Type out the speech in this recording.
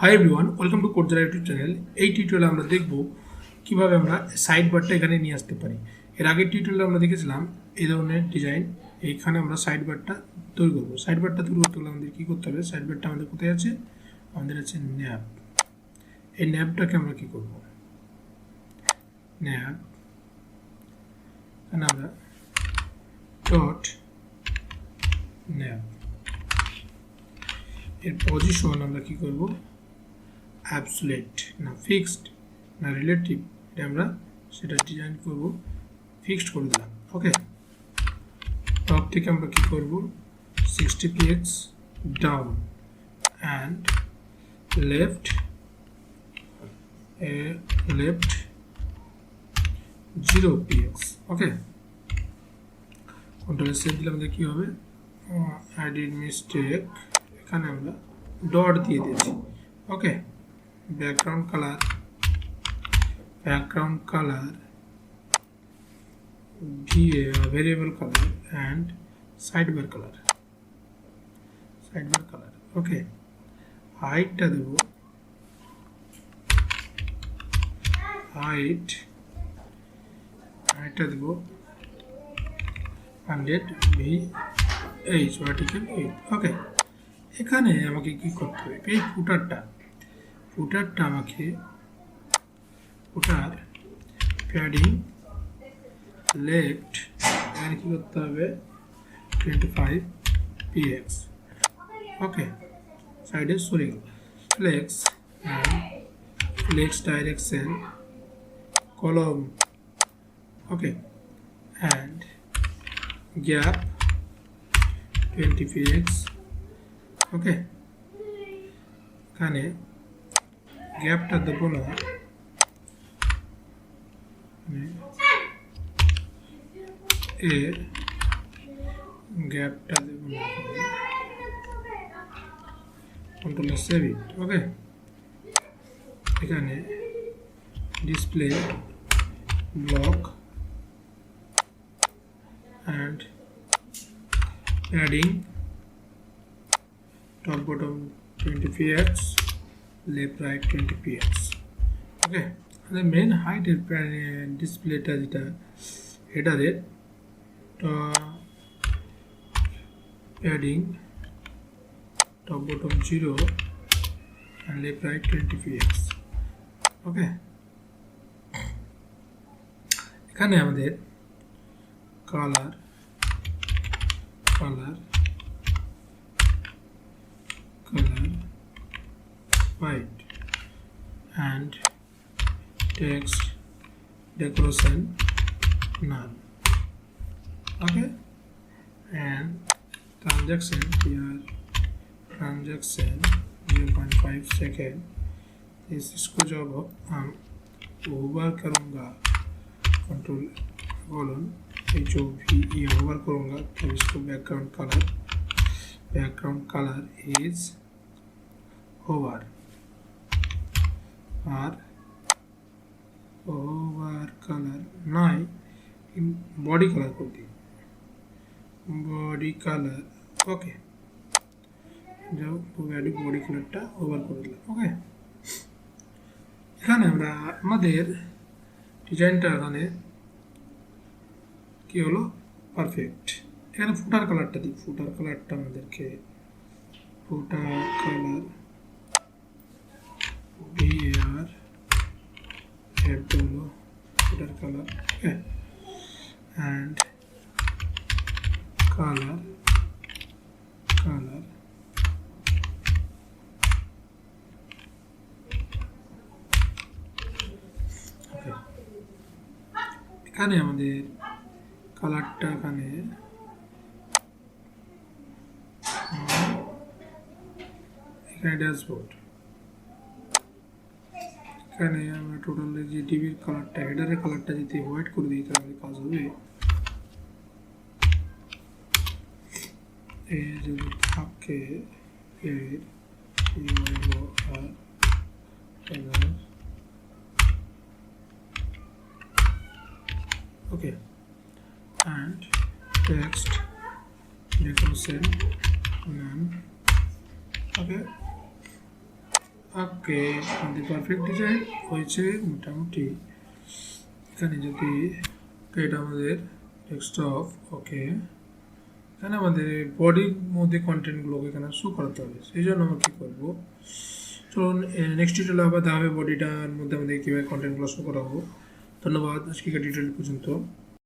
Hi everyone, welcome to codezara YouTube channel. এই টিউটোরিয়ালে আমরা দেখব কিভাবে আমরা সাইড বারটা এখানে নিয়ে আসতে পারি। এর আগের টিউটোরিয়ালে আমরা দেখেছিলাম এই ধরনের ডিজাইন। এইখানে আমরা সাইড বারটা তৈরি করব। সাইড বারটা তৈরি করতে হলে আমাদের কী করতে হবে? সাইড বারটা আমাদের কোথায় আছে? আমাদের আছে ন্যাব। এই ন্যাবটাকে আমরা কী করব? ন্যাব এখানে আমরা ডট ন্যাব, এর পজিশন আমরা কী করব? অ্যাবসোলিউট না ফিক্সড না রিলেটিভ, এটা আমরা সেটা ডিজাইন করব, ফিক্সড করে দিলাম। ওকে, টপ থেকে আমরা কি করব? 60 px down and left 0 px। Okay, control save দিলে আমাদের কি হবে? আইডিড মিস্টেক, এখানে আমরা ডট দিয়ে দিয়েছি। ওকে, background color variable color and sidebar color। ওকে, হাইটটা দেব হাইটটা দেব 100 VH vertical 8। ওকে, এখানে আমাকে কি করতে হবে? এই ফুটারটা আমাকে ফুটার প্যাডিং লেফট এখানে কি করতে হবে? 25 px। ওকে, সাইডে সরে গেল। ফ্লেক্স ডাইরেকশন কলম। ওকে, অ্যান্ড গ্যাপ 20 px। ওকে, এখানে গ্যাপটা দেবো না, গ্যাপটা দেবো না, কন্ট্রোল সেভ ইট। ওকে, এখানে display block and padding top bottom 20 px, left right 20 px। Okay, আমাদের মেন হাইটের ডিসপ্লেটা যেটা হেডারের padding top bottom 0 and left right 20 px। Okay, এখানে আমাদের colour white and text decoration none। okay, and transaction here, transaction 0.5 second। इसको जब हम ओवर करूँगा कंट्रोल बोलन ये जो भी ये ओवर करूँगा तो इसको बैकग्राउंड कलर इज ओवर और ओवर कलर नहीं बॉडी कलर कर दी, बॉडी कलर। ओके, जो बॉडी कलरটা ওভার করে দিলাম। ওকে, এখানে আমরা আমাদের ডিজাইনটা এখানে কি হলো? পারফেক্ট। এখানে ফুটার কালারটা দিই, ফুটার কালারটা আমাদেরকে ফুটার কালার VAR হলো ফুটার কালার। ওকে, অ্যান্ড কালার এখানে আমাদের কালারটা এখানে ড্যাশবোর্ড, এখানে আমরা টোটাল যে টিভির কালারটা হেডারের কালারটা যদি হোয়াইট করে দিই তাহলে কাজ হবে। এই যদি থাকে okay, and text decoration none। okay, ওকে, আমাদের পারফেক্ট ডিজাইন হয়েছে মোটামুটি। এখানে যদি এটা আমাদের ডেস্কটপ, ওকে, এখানে আমাদের বডির মধ্যে কন্টেন্টগুলোকে এখানে শো করাতে হবে। সেই জন্য আমরা কী করবো, চলুন নেক্সট টিউটোরিয়ালে আবার দেখা হবে বডিটার মধ্যে আমাদের কীভাবে কন্টেন্টগুলো শো করাবো। ধন্যবাদ, আজকে টিউটোরিয়াল পর্যন্ত।